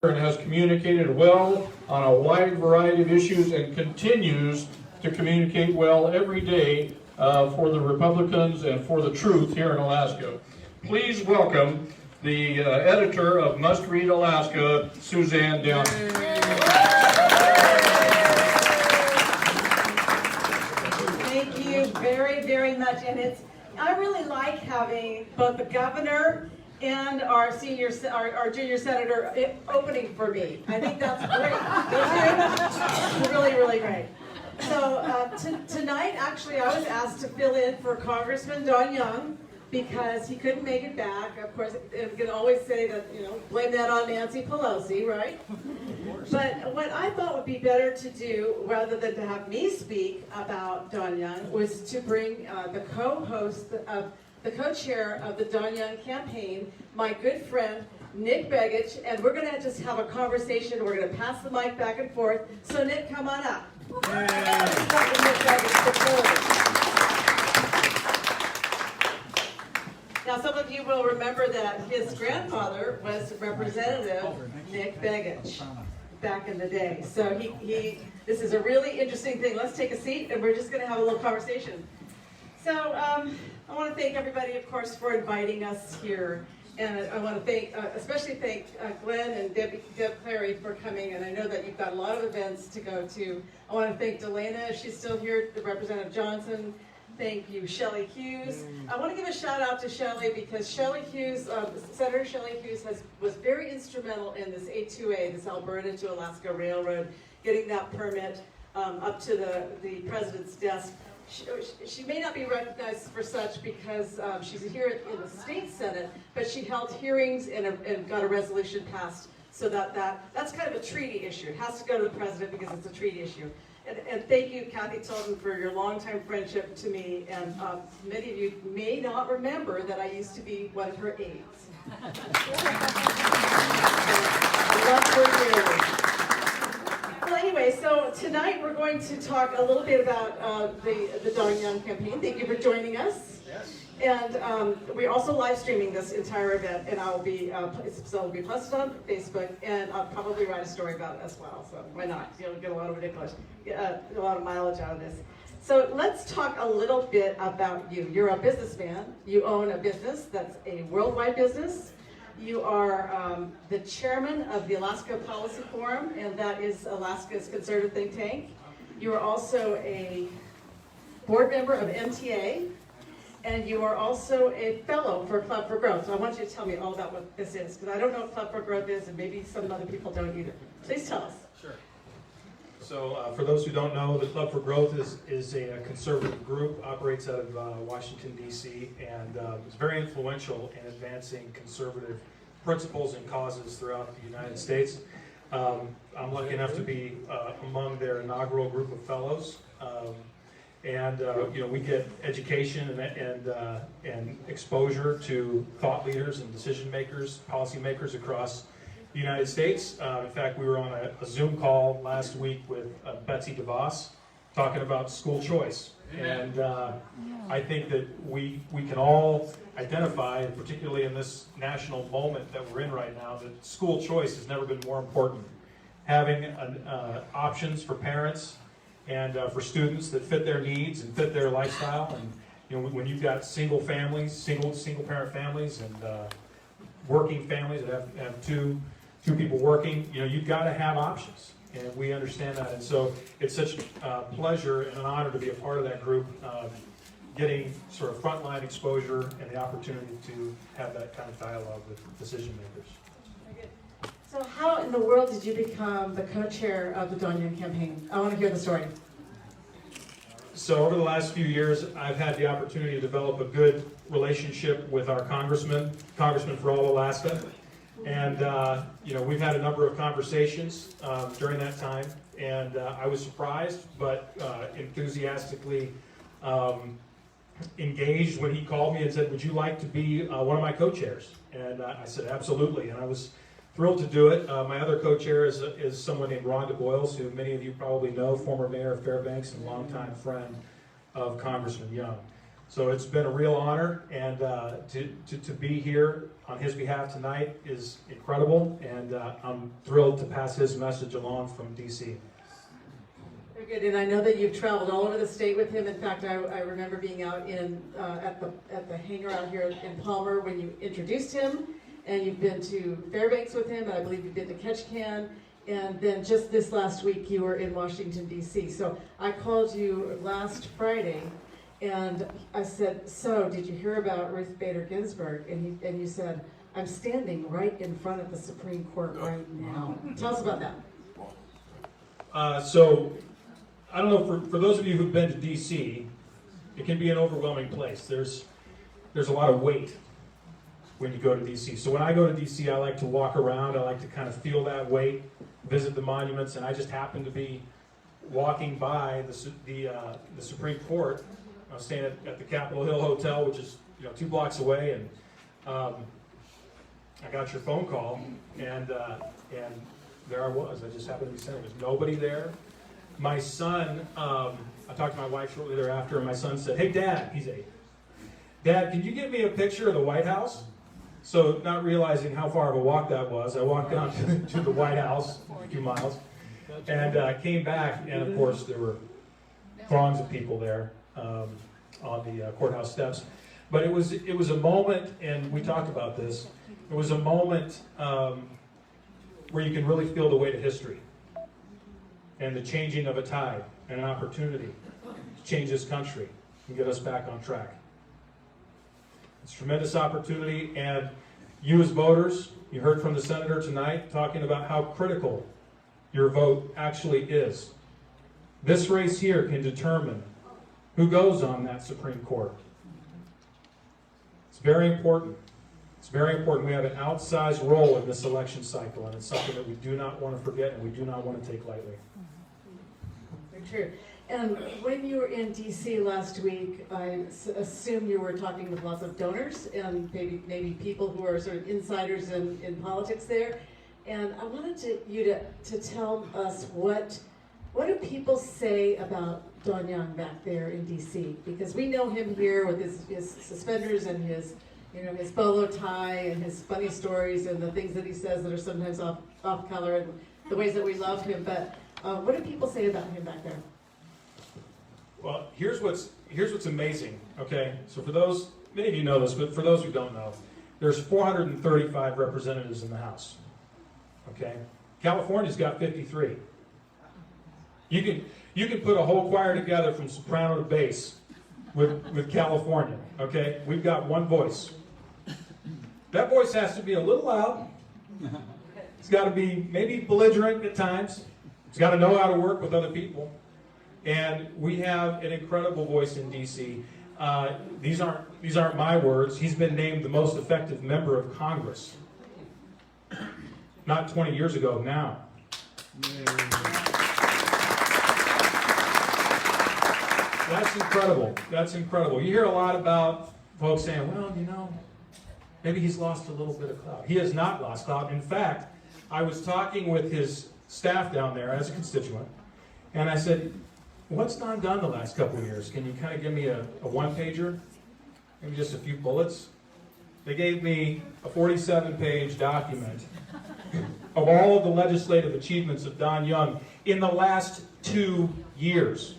and has communicated well on a wide variety of issues and continues to communicate well every day for the Republicans and for the truth here in Alaska. Please welcome the editor of Must Read Alaska, Suzanne Downing. Thank you very, very much. And I really like having both the governor and our junior senator opening for me. I think that's great. It's really, really great. So tonight, actually, I was asked to fill in for Congressman Don Young because he couldn't make it back. Of course, I'm going to always say that, blame that on Nancy Pelosi, right? But what I thought would be better to do, rather than to have me speak about Don Young, was to bring the co-host of the co-chair of the Don Young campaign, my good friend, Nick Begich, and we're going to just have a conversation. We're going to pass the mic back and forth. So Nick, come on up. Now, some of you will remember that his grandfather was Representative Nick Begich back in the day. So this is a really interesting thing. Let's take a seat, and we're just going to have a little conversation. So I want to thank everybody, of course, for inviting us here. And I want to especially thank Glenn and Deb Clary for coming. And I know that you've got a lot of events to go to. I want to thank Delana, if she's still here, Representative Johnson. Thank you, Shelley Hughes. I want to give a shout out to Shelley because Shelley Hughes, Senator Shelley Hughes was very instrumental in this A2A, this Alberta to Alaska Railroad, getting that permit up to the president's desk. She may not be recognized for such because she's here in the state senate, but she held hearings and got a resolution passed. So that's kind of a treaty issue. It has to go to the president because it's a treaty issue. And thank you, Kathy Tilden, for your longtime friendship to me. And many of you may not remember that I used to be one of her aides. I love her dearly. Well, anyway, so tonight we're going to talk a little bit about the Don Young campaign. Thank you for joining us. Yes. And we're also live streaming this entire event, and it'll be posted on Facebook, and I'll probably write a story about it as well. So why not? You'll get a lot of mileage out of this. So let's talk a little bit about you. You're a businessman. You own a business that's a worldwide business. You are the chairman of the Alaska Policy Forum, and that is Alaska's conservative think tank. You are also a board member of MTA, and you are also a fellow for Club for Growth. So I want you to tell me all about what this is, because I don't know what Club for Growth is, and maybe some other people don't either. Please tell us. Sure. So for those who don't know, the Club for Growth is a conservative group, operates out of Washington, D.C., and is very influential in advancing conservative principles and causes throughout the United States. I'm lucky enough to be among their inaugural group of fellows. We get education and exposure to thought leaders and decision makers, policy makers across the United States. In fact, we were on a Zoom call last week with Betsy DeVos talking about school choice. And I think that we can all identify, particularly in this national moment that we're in right now, that school choice has never been more important. Having options for parents and for students that fit their needs and fit their lifestyle. And when you've got single families, single parent families, and working families that have two people working, you've got to have options, and we understand that. And so it's such a pleasure and an honor to be a part of that group, getting sort of frontline exposure and the opportunity to have that kind of dialogue with decision makers. Very good. So how in the world did you become the co-chair of the Don Young campaign? I want to hear the story. So over the last few years, I've had the opportunity to develop a good relationship with our Congressman for all Alaska. And we've had a number of conversations during that time, and I was surprised but enthusiastically engaged when he called me and said, "Would you like to be one of my co-chairs?" And I said, "Absolutely," and I was thrilled to do it. My other co-chair is someone named Rhonda Boyles, who many of you probably know, former mayor of Fairbanks and longtime friend of Congressman Young. So it's been a real honor and to be here on his behalf tonight is incredible, and I'm thrilled to pass his message along from DC. Very good, and I know that you've traveled all over the state with him. In fact, I remember being out at the hangar out here in Palmer when you introduced him, and you've been to Fairbanks with him, and I believe you've been to Ketchikan, and then just this last week you were in Washington, D.C. So I called you last Friday, and I said, so did you hear about Ruth Bader Ginsburg? And you said, I'm standing right in front of the Supreme Court right now. Tell us about that. So, I don't know, for those of you who've been to D.C., it can be an overwhelming place. There's a lot of weight when you go to D.C. So when I go to D.C., I like to walk around, I like to kind of feel that weight, visit the monuments, and I just happened to be walking by the Supreme Court. I was staying at the Capitol Hill Hotel, which is 2 blocks away, and I got your phone call, and there I was. I just happened to be sitting. There's nobody there. My son, I talked to my wife shortly thereafter, and my son said, "Hey, Dad," he's 8. "Dad, can you get me a picture of the White House?" So, not realizing how far of a walk that was, I walked down to the White House, a few miles, and came back, and of course there were throngs of people there on the courthouse steps. But it was a moment, and we talked about this. It was a moment where you can really feel the weight of history and the changing of a tide and an opportunity to change this country and get us back on track. It's a tremendous opportunity, and you as voters, you heard from the senator tonight talking about how critical your vote actually is. This race here can determine who goes on that Supreme Court. It's very important. It's very important. We have an outsized role in this election cycle, and it's something that we do not want to forget and we do not want to take lightly. Very true. And when you were in D.C. last week, I assume you were talking with lots of donors and maybe people who are sort of insiders in politics there. And I wanted you to tell us what do people say about Don Young back there in D.C.? Because we know him here with his suspenders and his bolo tie and his funny stories and the things that he says that are sometimes off color and the ways that we love him. But what do people say about him back there? Well, here's what's amazing, okay? So for those, many of you know this, but for those who don't know, there's 435 representatives in the House, okay? California's got 53. You can put a whole choir together from soprano to bass with California, okay? We've got one voice. That voice has to be a little loud. It's got to be maybe belligerent at times. It's got to know how to work with other people. And we have an incredible voice in D.C. These aren't my words. He's been named the most effective member of Congress. Not 20 years ago, now. That's incredible. That's incredible. You hear a lot about folks saying, well, maybe he's lost a little bit of clout. He has not lost clout. In fact, I was talking with his staff down there as a constituent, and I said, what's Don done the last couple of years? Can you kind of give me a one-pager? Maybe just a few bullets? They gave me a 47-page document of all of the legislative achievements of Don Young in the last 2 years.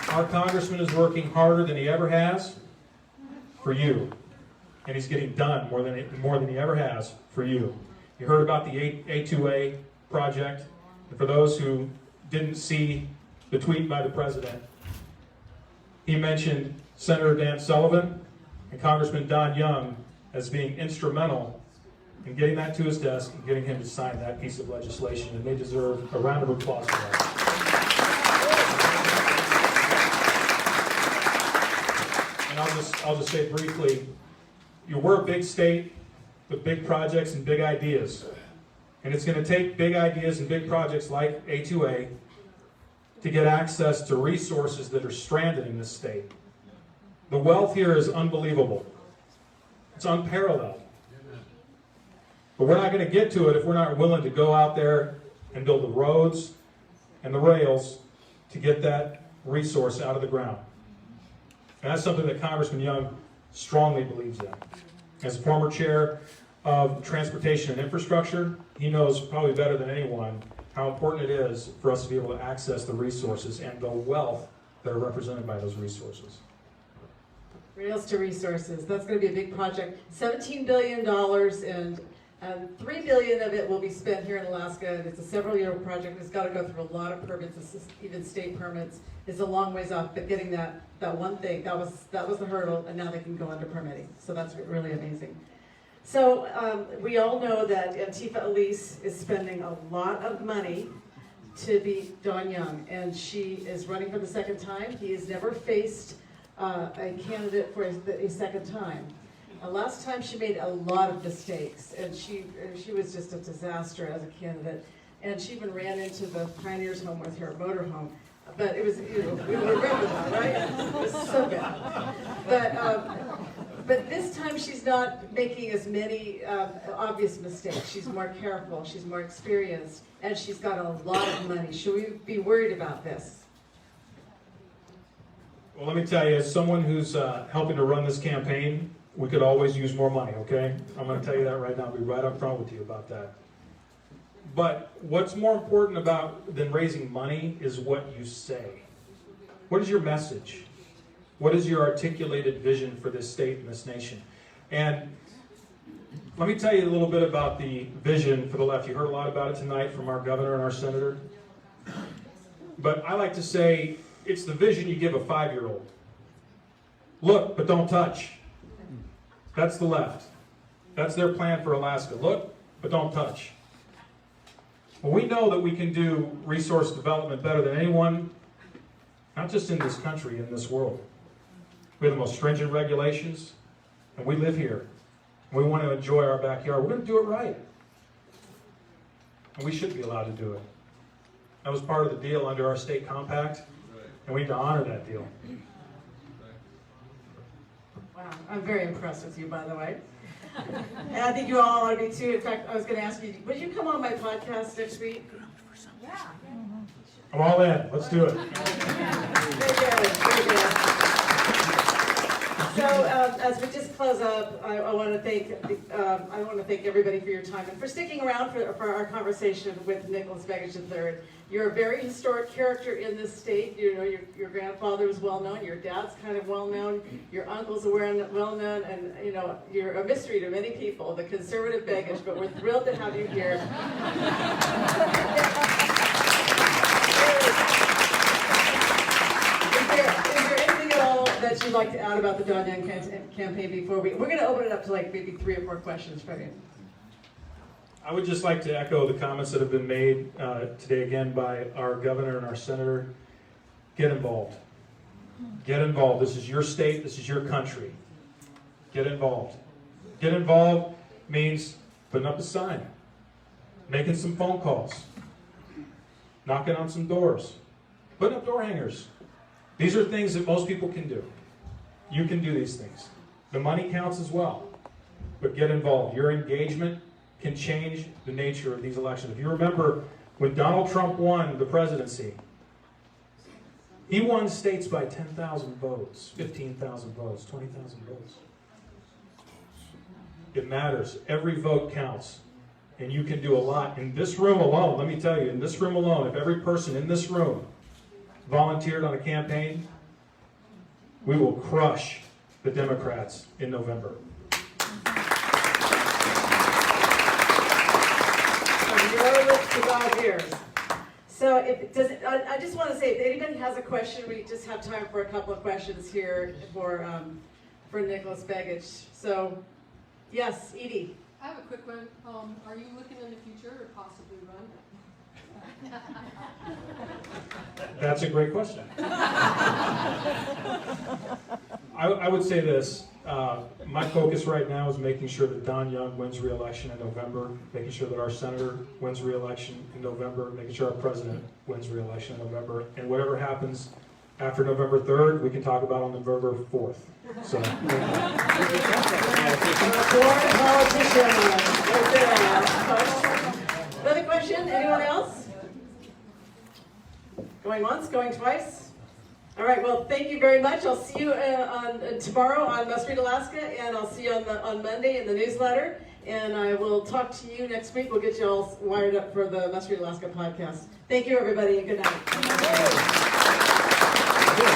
Our congressman is working harder than he ever has for you. And he's getting done more than he ever has for you. You heard about the A2A project. And for those who didn't see the tweet by the president, he mentioned Senator Dan Sullivan and Congressman Don Young as being instrumental in getting that to his desk and getting him to sign that piece of legislation. And they deserve a round of applause for that. And I'll just say briefly, we're a big state with big projects and big ideas. And it's going to take big ideas and big projects like A2A to get access to resources that are stranded in this state. The wealth here is unbelievable. It's unparalleled. But we're not going to get to it if we're not willing to go out there and build the roads and the rails to get that resource out of the ground. And that's something that Congressman Young strongly believes in. As former chair of Transportation and Infrastructure, he knows probably better than anyone how important it is for us to be able to access the resources and the wealth that are represented by those resources. Rails to resources. That's going to be a big project. $17 billion, and $3 billion of it will be spent here in Alaska. And it's a several-year project. It's got to go through a lot of permits, even state permits. It's a long ways off, but getting that one thing, that was the hurdle, and now they can go under permitting. So that's really amazing. So we all know that Antifa Elise is spending a lot of money to beat Don Young, and she is running for the second time. He has never faced a candidate for a second time. Last time she made a lot of mistakes, and she was just a disaster as a candidate. And she even ran into the Pioneers home with her motorhome. But it was, we remember that, right? It was so bad. But this time she's not making as many obvious mistakes. She's more careful, she's more experienced, and she's got a lot of money. Should we be worried about this? Well, let me tell you, as someone who's helping to run this campaign, we could always use more money, okay? I'm going to tell you that right now. I'll be right up front with you about that. But what's more important than raising money is what you say. What is your message? What is your articulated vision for this state and this nation? And let me tell you a little bit about the vision for the left. You heard a lot about it tonight from our governor and our senator. But I like to say it's the vision you give a 5-year-old. Look, but don't touch. That's the left. That's their plan for Alaska. Look, but don't touch. Well, we know that we can do resource development better than anyone, not just in this country, in this world. We have the most stringent regulations, and we live here. We want to enjoy our backyard. We're going to do it right. And we should be allowed to do it. That was part of the deal under our state compact, and we need to honor that deal. Wow, I'm very impressed with you, by the way. And I think you all ought to be too. In fact, I was going to ask you, would you come on my podcast next week? Yeah. I'm all in. Let's do it. Very good, very good. So as we just close up, I want to thank everybody for your time and for sticking around for our conversation with Nicholas Begich III. You're a very historic character in this state. You know, your grandfather was well known, your dad's kind of well known, your uncles are well known, and you know you're a mystery to many people, the conservative Begich. But we're thrilled to have you here. Is there anything at all that you'd like to add about the Don Young campaign before we're going to open it up to like maybe 3 or 4 questions from you? I would just like to echo the comments that have been made today again by our governor and our senator. Get involved. Get involved. This is your state. This is your country. Get involved. Get involved means putting up a sign, making some phone calls, knocking on some doors, putting up door hangers. These are things that most people can do. You can do these things. The money counts as well, but get involved. Your engagement can change the nature of these elections. If you remember, when Donald Trump won the presidency, he won states by 10,000 votes, 15,000 votes, 20,000 votes. It matters. Every vote counts. And you can do a lot. In this room alone, let me tell you, in this room alone, if every person in this room volunteered on a campaign, we will crush the Democrats in November. To God's ears. So I just want to say, if anybody has a question, we just have time for a couple of questions here for Nicholas Begich. So, yes, Edie. I have a quick one. Are you looking in the future or possibly run? That's a great question. I would say this. My focus right now is making sure that Don Young wins re-election in November, making sure that our senator wins re-election in November, making sure our president wins re-election in November, and whatever happens after November 3rd, we can talk about on November 4th. So, Another question? Anyone else? Going once? Going twice? All right, well, thank you very much. I'll see you tomorrow on Must Read Alaska, and I'll see you on Monday in the newsletter. And I will talk to you next week. We'll get you all wired up for the Must Read Alaska podcast. Thank you, everybody, and good night.